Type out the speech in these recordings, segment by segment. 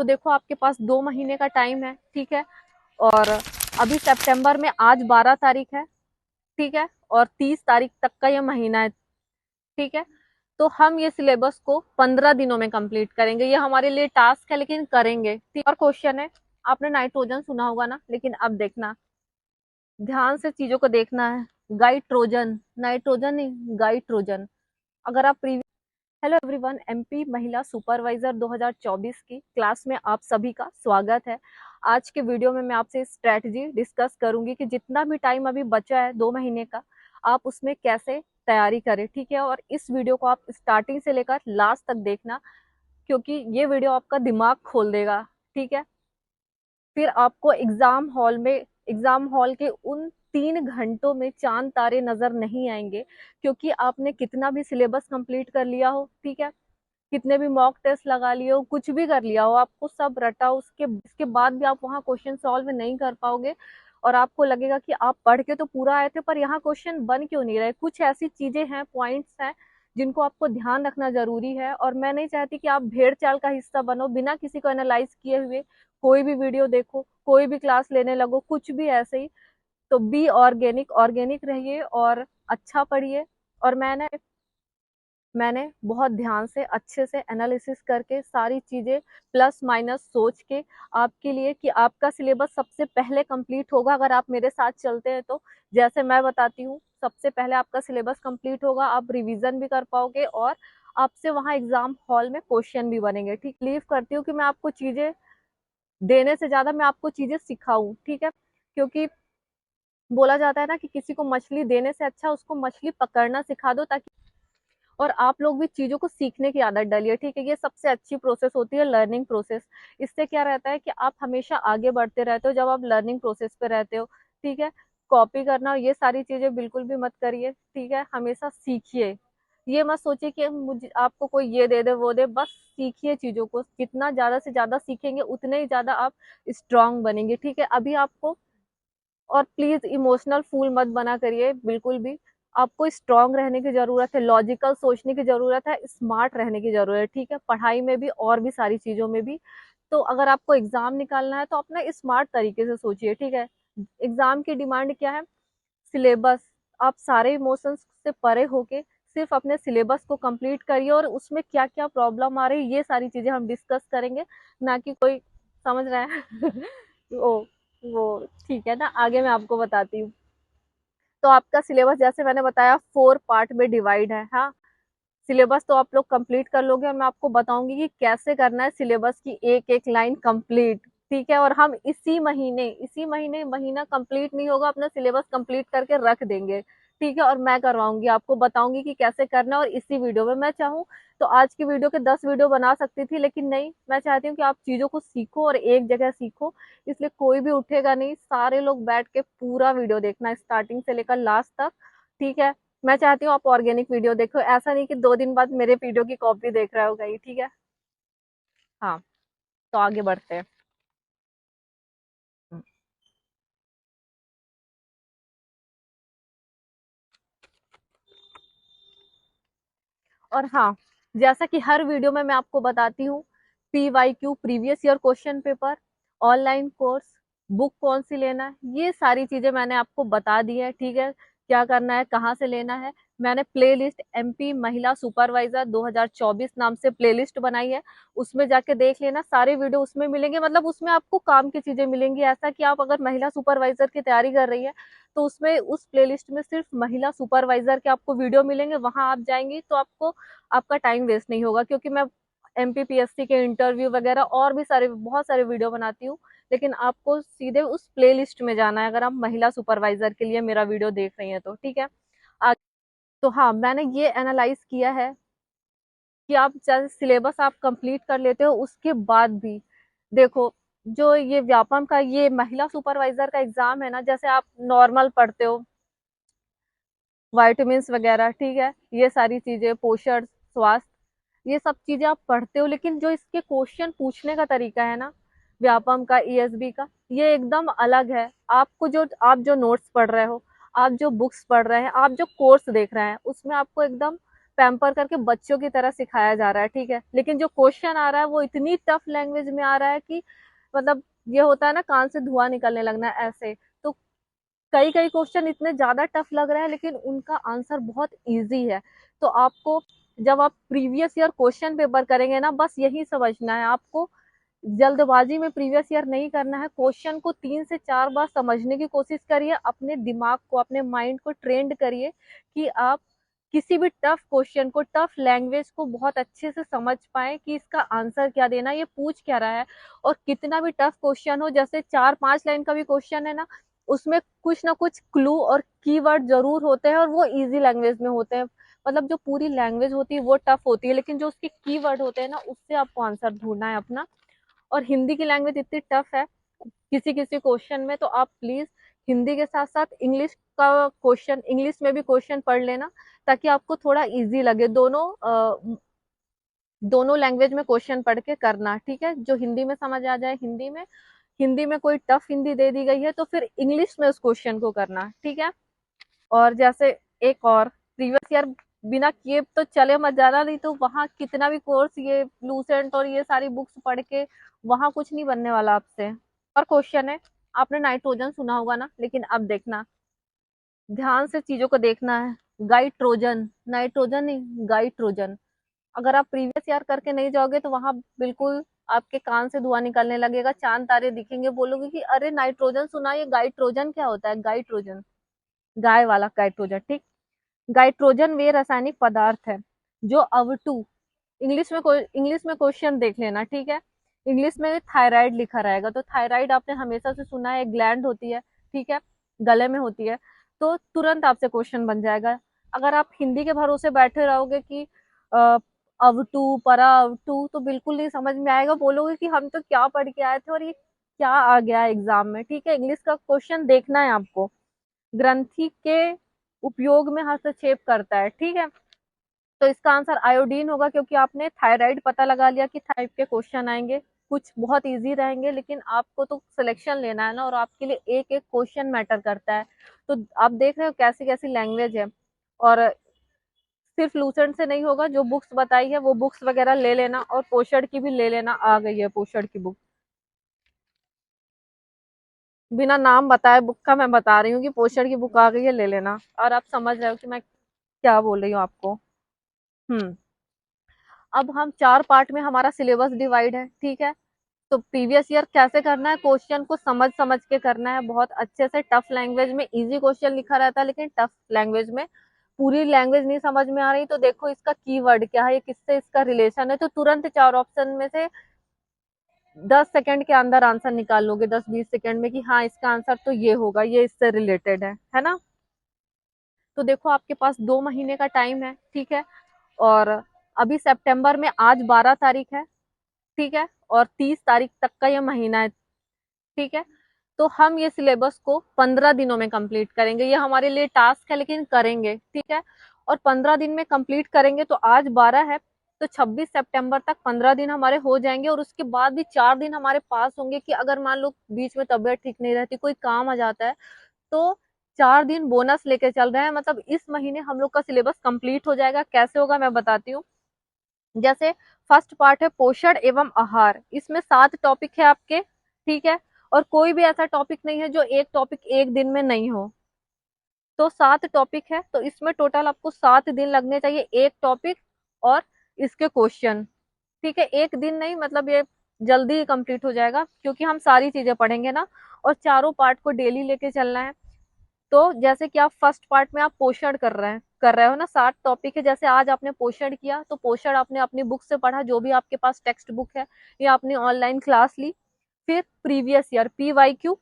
तो देखो आपके पास 2 महीने का टाइम है, ठीक है। और अभी सितंबर में आज 12 तारीख है, ठीक है, और 30 तारीख तक का ये महीना है, ठीक है। तो हम ये सिलेबस को 15 दिनों में कंप्लीट करेंगे। ये हमारे लिए टास्क है, लेकिन करेंगे, ठीक। और क्वेश्चन है, आपने नाइट्रोजन सुना होगा ना, लेकिन अब देखना, ध्यान से चीजों को देखना है। गाइट्रोजन, नाइट्रोजन नहीं, गाइट्रोजन। अगर आप प्रीवियस हेलो एवरीवन, एमपी महिला सुपरवाइजर 2024 की क्लास में आप सभी का स्वागत है। आज के वीडियो में मैं आपसे स्ट्रेटजी डिस्कस करूंगी कि जितना भी टाइम अभी बचा है 2 महीने का, आप उसमें कैसे तैयारी करें, ठीक है। और इस वीडियो को आप स्टार्टिंग से लेकर लास्ट तक देखना, क्योंकि ये वीडियो आपका दिमाग खोल देगा, ठीक है। फिर आपको एग्जाम हॉल के उन 3 घंटों में चांद तारे नजर नहीं आएंगे, क्योंकि आपने कितना भी सिलेबस कंप्लीट कर लिया हो, ठीक है, कितने भी मॉक टेस्ट लगा लिए हो, कुछ भी कर लिया हो, आपको सब रटा हो, उसके बाद भी आप वहाँ क्वेश्चन सॉल्व नहीं कर पाओगे। और आपको लगेगा कि आप पढ़ के तो पूरा आए थे, पर यहाँ क्वेश्चन बन क्यों नहीं रहे। कुछ ऐसी चीजें हैं, पॉइंट्स हैं, जिनको आपको ध्यान रखना जरूरी है। और मैं नहीं चाहती कि आप भेड़ चाल का हिस्सा बनो, बिना किसी को एनालाइज किए हुए कोई भी वीडियो देखो, कोई भी क्लास लेने लगो, कुछ भी ऐसे ही। तो बी ऑर्गेनिक, ऑर्गेनिक रहिए और अच्छा पढ़िए। और मैंने बहुत ध्यान से अच्छे से एनालिसिस करके सारी चीजें प्लस माइनस सोच के आपके लिए, कि आपका सिलेबस सबसे पहले कंप्लीट होगा अगर आप मेरे साथ चलते हैं तो। जैसे मैं बताती हूँ, सबसे पहले आपका सिलेबस कंप्लीट होगा, आप रिवीजन भी कर पाओगे, और आपसे वहाँ एग्जाम हॉल में क्वेश्चन भी बनेंगे, ठीक। बिलीव करती हूँ कि मैं आपको चीजें देने से ज्यादा मैं आपको चीजें सिखाऊं, ठीक है। क्योंकि बोला जाता है ना कि किसी को मछली देने से अच्छा उसको मछली पकड़ना सिखा दो, ताकि और आप लोग भी चीजों को सीखने की आदत डालिए, ठीक है। ये सबसे अच्छी प्रोसेस होती है, लर्निंग प्रोसेस। इससे क्या रहता है कि आप हमेशा आगे बढ़ते रहते हो जब आप लर्निंग प्रोसेस पे रहते हो, ठीक है। कॉपी करना ये सारी चीजें बिल्कुल भी मत करिए, ठीक है। हमेशा सीखिए, ये मत सोचिए कि मुझे आपको कोई ये दे दे वो दे, बस सीखिए चीजों को। जितना ज्यादा से ज्यादा सीखेंगे उतने ही ज्यादा आप स्ट्रांग बनेंगे, ठीक है। अभी आपको, और प्लीज इमोशनल फूल मत बना करिए बिल्कुल भी। आपको स्ट्रांग रहने की जरूरत है, लॉजिकल सोचने की जरूरत है, स्मार्ट रहने की जरूरत है, ठीक है, पढ़ाई में भी और भी सारी चीजों में भी। तो अगर आपको एग्जाम निकालना है तो अपना स्मार्ट तरीके से सोचिए, ठीक है। एग्जाम की डिमांड क्या है? सिलेबस। आप सारे इमोशंस से परे होके सिर्फ अपने सिलेबस को कंप्लीट करिए, और उसमें क्या क्या प्रॉब्लम आ रही है ये सारी चीजें हम डिस्कस करेंगे, ना कि कोई, समझ रहे हैं। ओ, वो ठीक है ना, आगे मैं आपको बताती हूँ। तो आपका सिलेबस जैसे मैंने बताया 4 पार्ट में डिवाइड है, हाँ। सिलेबस तो आप लोग कंप्लीट कर लोगे, और मैं आपको बताऊंगी कि कैसे करना है सिलेबस की एक एक लाइन कंप्लीट, ठीक है। और हम इसी महीने महीना कंप्लीट नहीं होगा, अपना सिलेबस कंप्लीट करके रख देंगे, ठीक है। और मैं करवाऊंगी, आपको बताऊंगी कि कैसे करना है। और इसी वीडियो में मैं चाहूँ तो आज की वीडियो के 10 वीडियो बना सकती थी, लेकिन नहीं, मैं चाहती हूँ कि आप चीजों को सीखो और एक जगह सीखो। इसलिए कोई भी उठेगा नहीं, सारे लोग बैठ के पूरा वीडियो देखना स्टार्टिंग से लेकर लास्ट तक, ठीक है। मैं चाहती हूँ आप ऑर्गेनिक वीडियो देखो, ऐसा नहीं कि 2 दिन बाद मेरे वीडियो की कॉपी देख रहे हो कहीं, ठीक है। हाँ, तो आगे बढ़ते हैं। और हाँ, जैसा कि हर वीडियो में मैं आपको बताती हूँ, PYQ, previous year question paper, online course, book कौन सी लेना है, ये सारी चीजें मैंने आपको बता दी है, ठीक है। क्या करना है, कहाँ से लेना है। मैंने प्लेलिस्ट MP महिला सुपरवाइजर 2024 नाम से प्लेलिस्ट बनाई है, उसमें जाके देख लेना, सारे वीडियो उसमें मिलेंगे। मतलब उसमें आपको काम की चीजें मिलेंगी, ऐसा कि आप अगर महिला सुपरवाइजर की तैयारी कर रही है तो उसमें उस प्लेलिस्ट में सिर्फ महिला सुपरवाइजर के आपको वीडियो मिलेंगे, वहां आप जाएंगी तो आपको, आपका टाइम वेस्ट नहीं होगा। क्योंकि मैं MPPSC के इंटरव्यू वगैरह और भी सारे बहुत सारे वीडियो बनाती हूँ, लेकिन आपको सीधे उस प्लेलिस्ट में जाना है अगर आप महिला सुपरवाइजर के लिए मेरा वीडियो देख रही हैं तो, ठीक है। तो हाँ, मैंने ये एनालाइज किया है कि आप जैसे सिलेबस आप कंप्लीट कर लेते हो उसके बाद भी, देखो, जो ये व्यापम का ये महिला सुपरवाइजर का एग्जाम है ना, जैसे आप नॉर्मल पढ़ते हो वाइटामिन वगैरह, ठीक है, ये सारी चीजें, पोषण, स्वास्थ्य, ये सब चीजें आप पढ़ते हो, लेकिन जो इसके क्वेश्चन पूछने का तरीका है ना, व्यापम का, ESB का, ये एकदम अलग है। आप जो नोट्स पढ़ रहे हो, आप जो बुक्स पढ़ रहे हैं, आप जो कोर्स देख रहे हैं, उसमें आपको एकदम पैम्पर करके बच्चों की तरह सिखाया जा रहा है, ठीक है, लेकिन जो क्वेश्चन आ रहा है वो इतनी टफ लैंग्वेज में आ रहा है कि मतलब ये होता है ना, कान से धुआं निकलने लगना है ऐसे। तो कई कई क्वेश्चन इतने ज्यादा टफ लग रहे हैं लेकिन उनका आंसर बहुत इजी है। तो आपको जब आप प्रीवियस ईयर क्वेश्चन पेपर करेंगे ना, बस यही समझना है आपको, जल्दबाजी में प्रीवियस ईयर नहीं करना है। क्वेश्चन को 3 से 4 बार समझने की कोशिश करिए, अपने दिमाग को, अपने माइंड को ट्रेंड करिए कि आप किसी भी टफ क्वेश्चन को, टफ लैंग्वेज को बहुत अच्छे से समझ पाए कि इसका आंसर क्या देना है, ये पूछ क्या रहा है। और कितना भी टफ क्वेश्चन हो, जैसे 4-5 लाइन का भी क्वेश्चन है ना, उसमें कुछ ना कुछ क्लू और कीवर्ड जरूर होते हैं और वो इजी लैंग्वेज में होते हैं। मतलब जो पूरी लैंग्वेज होती है वो टफ होती है, लेकिन जो उसके कीवर्ड होते हैं ना, उससे आपको आंसर ढूंढना है अपना। और हिंदी की लैंग्वेज इतनी टफ है किसी किसी क्वेश्चन में, तो आप प्लीज हिंदी के साथ साथ इंग्लिश का क्वेश्चन, इंग्लिश में भी क्वेश्चन पढ़ लेना, ताकि आपको थोड़ा इजी लगे। दोनों लैंग्वेज में क्वेश्चन पढ़ के करना, ठीक है। जो हिंदी में समझ आ जाए हिंदी में, हिंदी में कोई टफ हिंदी दे दी गई है तो फिर इंग्लिश में उस क्वेश्चन को करना, ठीक है। और जैसे एक और, प्रीवियस ईयर बिना किए तो चले मत जाना, नहीं तो वहाँ कितना भी कोर्स, ये लूसेंट और ये सारी बुक्स पढ़ के वहाँ कुछ नहीं बनने वाला आपसे। और क्वेश्चन है, आपने नाइट्रोजन सुना होगा ना, लेकिन अब देखना, ध्यान से चीजों को देखना है। गाइट्रोजन, नाइट्रोजन नहीं, गाइट्रोजन। अगर आप प्रीवियस ईयर करके नहीं जाओगे तो वहां बिल्कुल आपके कान से धुआं निकलने लगेगा, चांद तारे दिखेंगे, बोलोगे कि अरे नाइट्रोजन सुना, ये गाइट्रोजन क्या होता है? गाइट्रोजन, गाय वाला गाइट्रोजन, ठीक। गाइट्रोजन वे रासायनिक पदार्थ है जो अवटु, इंग्लिश में क्वेश्चन देख लेना, ठीक है। इंग्लिश में थायराइड लिखा रहेगा, तो थायराइड आपने हमेशा से सुना है, एक ग्लैंड होती है, ठीक है, गले में होती है। तो तुरंत आपसे क्वेश्चन बन जाएगा। अगर आप हिंदी के भरोसे बैठे रहोगे कि अवटू, परा अवटू, तो बिल्कुल नहीं समझ में आएगा, बोलोगे कि हम तो क्या पढ़ के आए थे और ये क्या आ गया एग्जाम में, ठीक है। इंग्लिश का क्वेश्चन देखना है आपको। ग्रंथि के उपयोग में हस्तक्षेप करता है, ठीक है। तो इसका आंसर आयोडीन होगा, क्योंकि आपने थायराइड पता लगा लिया कि टाइप के क्वेश्चन आएंगे, कुछ बहुत इजी रहेंगे, लेकिन आपको तो सिलेक्शन लेना है ना, और आपके लिए एक एक क्वेश्चन मैटर करता है। तो आप देख रहे हो कैसी कैसी लैंग्वेज है। और सिर्फ लूसेंट से नहीं होगा, जो बुक्स बताई है वो बुक्स वगैरह ले लेना, और पोषण की भी ले लेना, आ गई है पोषण की बुक। बिना नाम बताए बुक का मैं बता रही हूँ कि पोषण की बुक आ गई है, ले लेना। और आप समझ रहे हो कि मैं क्या बोल रही हूँ आपको। हम्म। अब हम 4 पार्ट में हमारा सिलेबस डिवाइड है, ठीक है। तो प्रीवियस ईयर कैसे करना है, क्वेश्चन को समझ समझ के करना है बहुत अच्छे से। टफ लैंग्वेज में इजी क्वेश्चन लिखा रहता है, लेकिन टफ लैंग्वेज में पूरी लैंग्वेज नहीं समझ में आ रही तो देखो इसका कीवर्ड क्या है, किससे इसका रिलेशन है, तो तुरंत 4 ऑप्शन में से 10 सेकंड के अंदर आंसर निकाल लोगे, 10-20 सेकंड में, कि हाँ इसका आंसर तो ये होगा, ये इससे रिलेटेड है ना। तो देखो आपके पास 2 महीने का टाइम है, ठीक है। और अभी सितंबर में आज 12 तारीख है, ठीक है, और 30 तारीख तक का ये महीना है, ठीक है। तो हम ये सिलेबस को 15 दिनों में कंप्लीट करेंगे। ये हमारे लिए टास्क है, लेकिन करेंगे, ठीक है। और 15 दिन में कंप्लीट करेंगे, तो आज 12 है, तो 26 सितंबर तक 15 दिन हमारे हो जाएंगे। और उसके बाद भी 4 दिन हमारे पास होंगे कि अगर मान लो बीच में तबीयत ठीक नहीं रहती, कोई काम आ जाता है, तो 4 दिन बोनस लेके चल रहे हैं। मतलब इस महीने हम लोग का सिलेबस कंप्लीट हो जाएगा। कैसे होगा मैं बताती हूँ। जैसे फर्स्ट पार्ट है पोषण एवं आहार, इसमें 7 टॉपिक है आपके, ठीक है। और कोई भी ऐसा टॉपिक नहीं है जो एक टॉपिक एक दिन में नहीं हो। तो 7 टॉपिक है, तो इसमें टोटल आपको 7 दिन लगने चाहिए एक टॉपिक और इसके क्वेश्चन, ठीक है। एक दिन नहीं, मतलब ये जल्दी ही कंप्लीट हो जाएगा, क्योंकि हम सारी चीजें पढ़ेंगे ना। और चारों पार्ट को डेली लेके चलना है। तो जैसे कि आप फर्स्ट पार्ट में आप पोषण कर रहे हो ना, 7 टॉपिक है। जैसे आज आपने पोषण किया, तो पोषण आपने अपनी बुक से पढ़ा, जो भी आपके पास टेक्स्ट बुक है, या आपने ऑनलाइन क्लास ली। फिर प्रीवियस ईयर PYQ,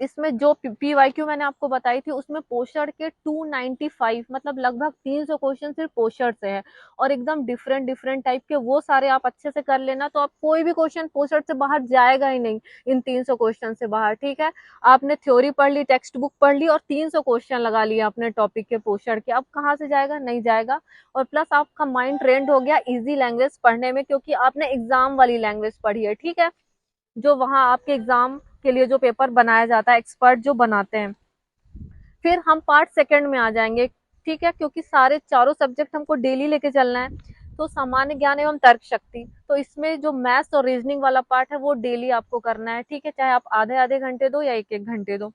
इसमें जो PYQ मैंने आपको बताई थी, उसमें पोषण के 295, मतलब लगभग 300 क्वेश्चन सिर्फ पोषण से है। और एकदम डिफरेंट डिफरेंट टाइप के, वो सारे आप अच्छे से कर लेना, तो आप कोई भी क्वेश्चन पोषण से बाहर जाएगा ही नहीं, इन 300 क्वेश्चन से बाहर, ठीक है। आपने थ्योरी पढ़ ली, टेक्स्ट बुक पढ़ ली, और 300 क्वेश्चन लगा लिया अपने टॉपिक के पोषण के, अब कहाँ से जाएगा? नहीं जाएगा। और प्लस आपका माइंड ट्रेंड हो गया इजी लैंग्वेज पढ़ने में, क्योंकि आपने एग्जाम वाली लैंग्वेज पढ़ी है, ठीक है। जो वहां आपके एग्जाम के लिए जो पेपर बनाया जाता है, एक्सपर्ट जो बनाते हैं। फिर हम पार्ट सेकंड में आ जाएंगे, ठीक है, क्योंकि सारे चारों सब्जेक्ट हमको डेली लेके चलना है। तो सामान्य ज्ञान एवं तर्क शक्ति, तो इसमें जो मैथ्स और रीजनिंग वाला पार्ट है वो डेली आपको करना है, ठीक है, चाहे आप आधे आधे घंटे दो या एक एक घंटे दो।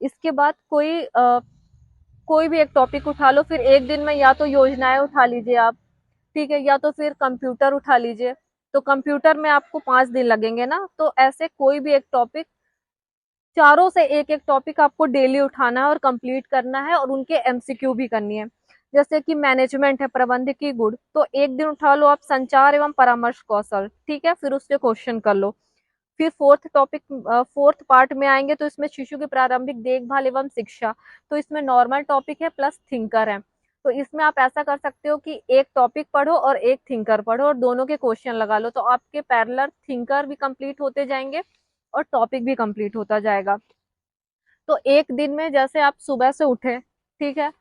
इसके बाद कोई भी एक टॉपिक उठा लो, फिर एक दिन में या तो योजनाएं उठा लीजिए आप, ठीक है, या तो फिर कंप्यूटर उठा लीजिए। तो कंप्यूटर में आपको 5 दिन लगेंगे ना, तो ऐसे कोई भी एक टॉपिक, चारों से एक एक टॉपिक आपको डेली उठाना है और कंप्लीट करना है, और उनके एमसीक्यू भी करनी है। जैसे कि मैनेजमेंट है, प्रबंधकीय गुण, तो एक दिन उठा लो आप संचार एवं परामर्श कौशल, ठीक है, फिर उसके क्वेश्चन कर लो। फिर फोर्थ पार्ट में आएंगे तो इसमें शिशु की प्रारंभिक देखभाल एवं शिक्षा, तो इसमें नॉर्मल टॉपिक है प्लस थिंकर है। तो इसमें आप ऐसा कर सकते हो कि एक टॉपिक पढ़ो और एक थिंकर पढ़ो और दोनों के क्वेश्चन लगा लो, तो आपके पैरेलल थिंकर भी कंप्लीट होते जाएंगे और टॉपिक भी कंप्लीट होता जाएगा। तो एक दिन में जैसे आप सुबह से उठे, ठीक है,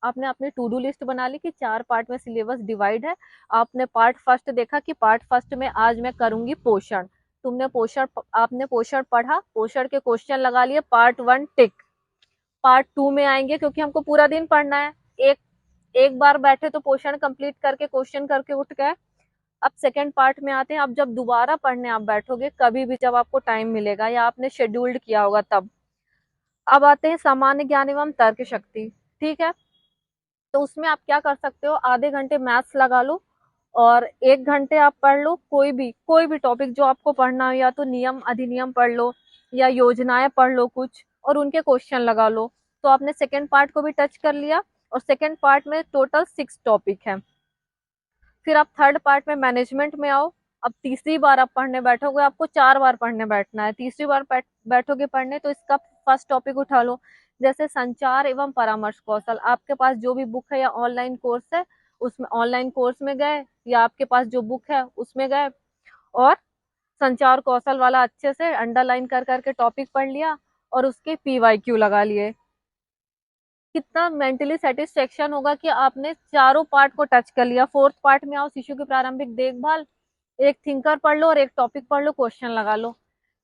आपने अपनी टू डू लिस्ट बना ली कि 4 पार्ट में सिलेबस डिवाइड है। आपने पार्ट फर्स्ट देखा कि पार्ट फर्स्ट में आज मैं करूंगी पोषण, आपने पोषण पढ़ा, पोषण के क्वेश्चन लगा लिए, पार्ट 1 टिक। पार्ट 2 में आएंगे क्योंकि हमको पूरा दिन पढ़ना है, एक एक बार बैठे तो पोषण कंप्लीट करके क्वेश्चन करके उठ गए। अब सेकंड पार्ट में आते हैं, अब जब दोबारा पढ़ने आप बैठोगे कभी भी जब आपको टाइम मिलेगा या आपने शेड्यूल्ड किया होगा तब। अब आते हैं सामान्य ज्ञान एवं तर्क शक्ति, ठीक है, तो उसमें आप क्या कर सकते हो, आधे घंटे मैथ्स लगा लो और 1 घंटे आप पढ़ लो कोई भी टॉपिक जो आपको पढ़ना हो, या तो नियम अधिनियम पढ़ लो या योजनाएं पढ़ लो कुछ, और उनके क्वेश्चन लगा लो। तो आपने सेकेंड पार्ट को भी टच कर लिया, और सेकेंड पार्ट में टोटल 6 टॉपिक है। फिर आप थर्ड पार्ट में मैनेजमेंट में आओ। अब तीसरी बार आप पढ़ने बैठोगे, आपको 4 बार पढ़ने बैठना है, तीसरी बार बैठोगे पढ़ने तो इसका फर्स्ट टॉपिक उठा लो, जैसे संचार एवं परामर्श कौशल। आपके पास जो भी बुक है या ऑनलाइन कोर्स है, उसमें ऑनलाइन कोर्स में गए या आपके पास जो बुक है उसमें गए और संचार कौशल वाला अच्छे से अंडरलाइन कर करके टॉपिक पढ़ लिया और उसके पीवाईक्यू लगा लिए। कितना मेंटली सेटिस्फेक्शन होगा कि आपने चारों पार्ट को टच कर लिया। फोर्थ पार्ट में आओ, शिशु की प्रारंभिक देखभाल, एक थिंकर पढ़ लो और एक टॉपिक पढ़ लो, क्वेश्चन लगा लो।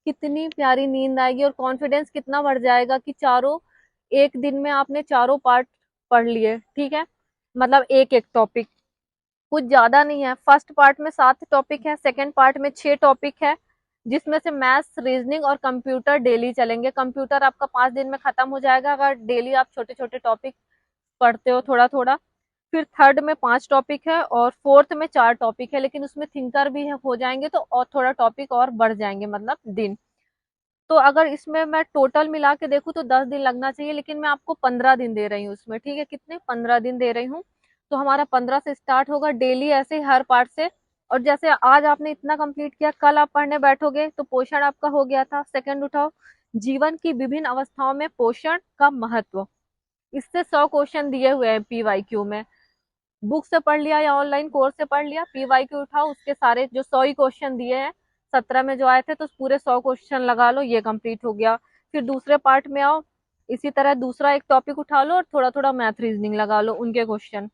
कितनी प्यारी नींद आएगी और कॉन्फिडेंस कितना बढ़ जाएगा कि चारों एक दिन में आपने चारों पार्ट पढ़ लिए, ठीक है, मतलब एक एक टॉपिक, कुछ ज्यादा नहीं है। फर्स्ट पार्ट में 7 टॉपिक है, सेकेंड पार्ट में 6 टॉपिक है, जिसमें से मैथ्स रीजनिंग और कंप्यूटर डेली चलेंगे। कंप्यूटर आपका 5 दिन में खत्म हो जाएगा अगर डेली आप छोटे छोटे टॉपिक पढ़ते हो थोड़ा थोड़ा। फिर थर्ड में 5 टॉपिक है और फोर्थ में 4 टॉपिक है, लेकिन उसमें थिंकर भी है, हो जाएंगे तो और थोड़ा टॉपिक और बढ़ जाएंगे मतलब दिन। तो अगर इसमें मैं टोटल मिला के देखूँ तो 10 दिन लगना चाहिए, लेकिन मैं आपको 15 दिन दे रही हूँ उसमें, ठीक है, कितने 15 दिन दे रही हूँ। तो हमारा 15 से स्टार्ट होगा डेली ऐसे हर पार्ट से। और जैसे आज आपने इतना कंप्लीट किया, कल आप पढ़ने बैठोगे तो पोषण आपका हो गया था। सेकंड उठाओ, जीवन की विभिन्न अवस्थाओं में पोषण का महत्व, इससे 100 क्वेश्चन दिए हुए हैं पीवाईक्यू में। बुक से पढ़ लिया या ऑनलाइन कोर्स से पढ़ लिया, पीवाईक्यू उठाओ, उसके सारे जो 100 ही क्वेश्चन दिए हैं, 17 में जो आए थे, तो पूरे 100 क्वेश्चन लगा लो, ये कंप्लीट हो गया। फिर दूसरे पार्ट में आओ, इसी तरह दूसरा एक टॉपिक उठा लो और थोड़ा थोड़ा मैथ रीजनिंग लगा लो उनके क्वेश्चन।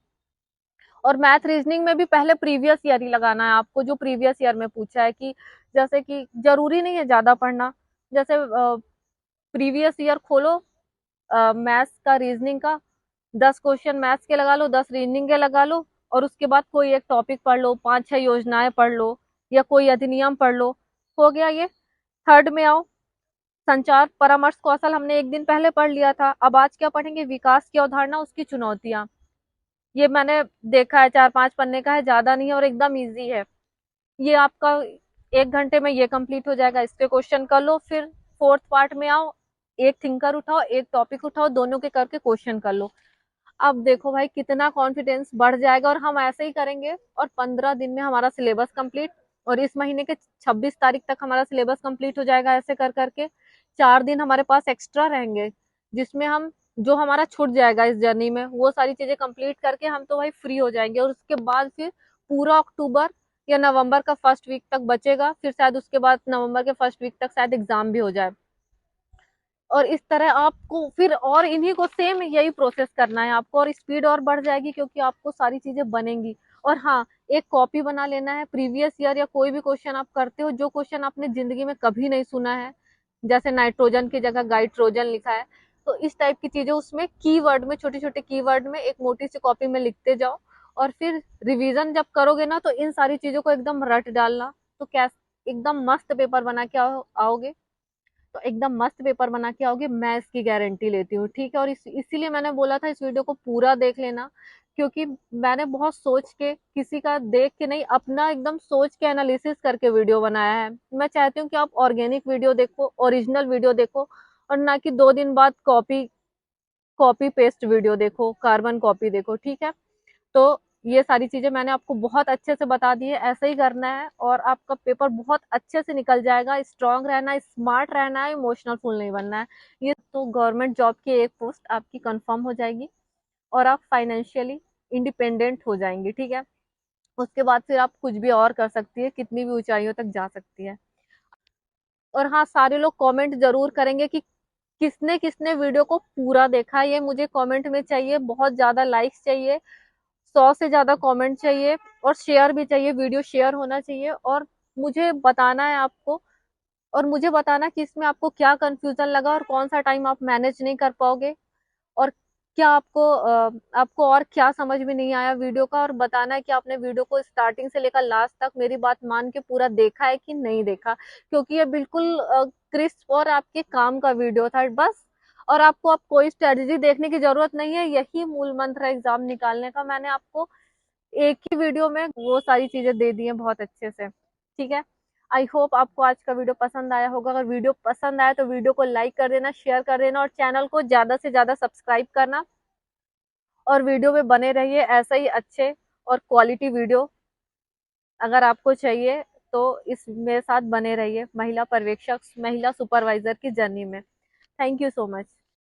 और मैथ रीजनिंग में भी पहले प्रीवियस ईयर ही लगाना है आपको, जो प्रीवियस ईयर में पूछा है, कि जैसे कि जरूरी नहीं है ज्यादा पढ़ना। जैसे प्रीवियस ईयर खोलो, मैथ्स का रीजनिंग का 10 क्वेश्चन मैथ्स के लगा लो, 10 रीजनिंग के लगा लो, और उसके बाद कोई एक टॉपिक पढ़ लो, 5-6 योजनाएं पढ़ लो या कोई अधिनियम पढ़ लो, हो गया ये। थर्ड में आओ, संचार परामर्श कौशल हमने एक दिन पहले पढ़ लिया था। अब आज क्या पढ़ेंगे, विकास की अवधारणा उसकी चुनौतियां। ये मैंने देखा है 4-5 पन्ने का है, ज्यादा नहीं है और एकदम इजी है। ये आपका 1 घंटे में ये कंप्लीट हो जाएगा, इसके क्वेश्चन कर लो। फिर फोर्थ पार्ट में आओ, एक थिंकर उठाओ, एक टॉपिक उठाओ, दोनों के करके क्वेश्चन कर लो। अब देखो भाई कितना कॉन्फिडेंस बढ़ जाएगा, और हम ऐसे ही करेंगे और 15 दिन में हमारा सिलेबस कंप्लीट, और इस महीने के 26 तारीख तक हमारा सिलेबस कंप्लीट हो जाएगा। ऐसे कर करके 4 दिन हमारे पास एक्स्ट्रा रहेंगे, जिसमें हम जो हमारा छूट जाएगा इस जर्नी में वो सारी चीजें कंप्लीट करके हम तो भाई फ्री हो जाएंगे। और उसके बाद फिर पूरा अक्टूबर या नवंबर का फर्स्ट वीक तक बचेगा, फिर शायद उसके बाद नवंबर के फर्स्ट वीक तक शायद एग्जाम भी हो जाए। और इस तरह आपको फिर और इन्हीं को सेम यही प्रोसेस करना है आपको, और स्पीड और बढ़ जाएगी क्योंकि आपको सारी चीजें बनेंगी। और हाँ, एक कॉपी बना लेना है, प्रीवियस ईयर या कोई भी क्वेश्चन आप करते हो जो क्वेश्चन आपने जिंदगी में कभी नहीं सुना है, जैसे नाइट्रोजन की जगह गाइट्रोजन लिखा है, तो इस टाइप की चीजें उसमें कीवर्ड में, छोटे छोटे कीवर्ड में एक मोटी सी कॉपी में लिखते जाओ, और फिर रिवीजन जब करोगे ना तो इन सारी चीजों को एकदम रट डालना, तो क्या एकदम मस्त पेपर बना के आओगे, तो एकदम मस्त पेपर बना के आओगे, मैं इसकी गारंटी लेती हूँ, ठीक है। और इसीलिए मैंने बोला था इस वीडियो को पूरा देख लेना, क्योंकि मैंने बहुत सोच के, किसी का देख के नहीं, अपना एकदम सोच के एनालिसिस करके वीडियो बनाया है। मैं चाहती हूँ कि आप ऑर्गेनिक वीडियो देखो, ओरिजिनल वीडियो देखो, और ना कि 2 दिन बाद कॉपी कॉपी पेस्ट वीडियो देखो, कार्बन कॉपी देखो, ठीक है। तो ये सारी चीजें मैंने आपको बहुत अच्छे से बता दी है, ऐसे ही करना है और आपका पेपर बहुत अच्छे से निकल जाएगा। स्ट्रांग रहना है, स्मार्ट रहना है, इमोशनल फुल नहीं बनना है। ये तो गवर्नमेंट जॉब की एक पोस्ट आपकी कंफर्म हो जाएगी और आप फाइनेंशियली इंडिपेंडेंट हो जाएंगी, ठीक है। उसके बाद फिर आप कुछ भी और कर सकती है, कितनी भी ऊंचाइयों तक जा सकती है। और हाँ, सारे लोग कमेंट जरूर करेंगे कि किसने किसने वीडियो को पूरा देखा, ये मुझे कमेंट में चाहिए, बहुत ज्यादा लाइक्स चाहिए, 100 से ज्यादा कमेंट चाहिए, और शेयर भी चाहिए, वीडियो शेयर होना चाहिए। और मुझे बताना है आपको, और मुझे बताना कि इसमें आपको क्या कंफ्यूजन लगा और कौन सा टाइम आप मैनेज नहीं कर पाओगे, और क्या आपको और क्या समझ में नहीं आया वीडियो का, और बताना है कि आपने वीडियो को स्टार्टिंग से लेकर लास्ट तक मेरी बात मान के पूरा देखा है कि नहीं देखा, क्योंकि ये बिल्कुल क्रिस्प और आपके काम का वीडियो था बस। और आपको अब कोई स्ट्रेटजी देखने की जरूरत नहीं है, यही मूल मंत्र है एग्जाम निकालने का। मैंने आपको एक ही वीडियो में वो सारी चीजें दे दी हैं बहुत अच्छे से, ठीक है। आई होप आपको आज का वीडियो पसंद आया होगा। अगर वीडियो पसंद आया तो वीडियो को लाइक कर देना, शेयर कर देना, और चैनल को ज्यादा से ज्यादा सब्सक्राइब करना, और वीडियो में बने रहिए ऐसा ही अच्छे और क्वालिटी वीडियो अगर आपको चाहिए तो इस मेरे साथ बने रहिए महिला पर्यवेक्षक, महिला सुपरवाइजर की जर्नी में। Thank you so much.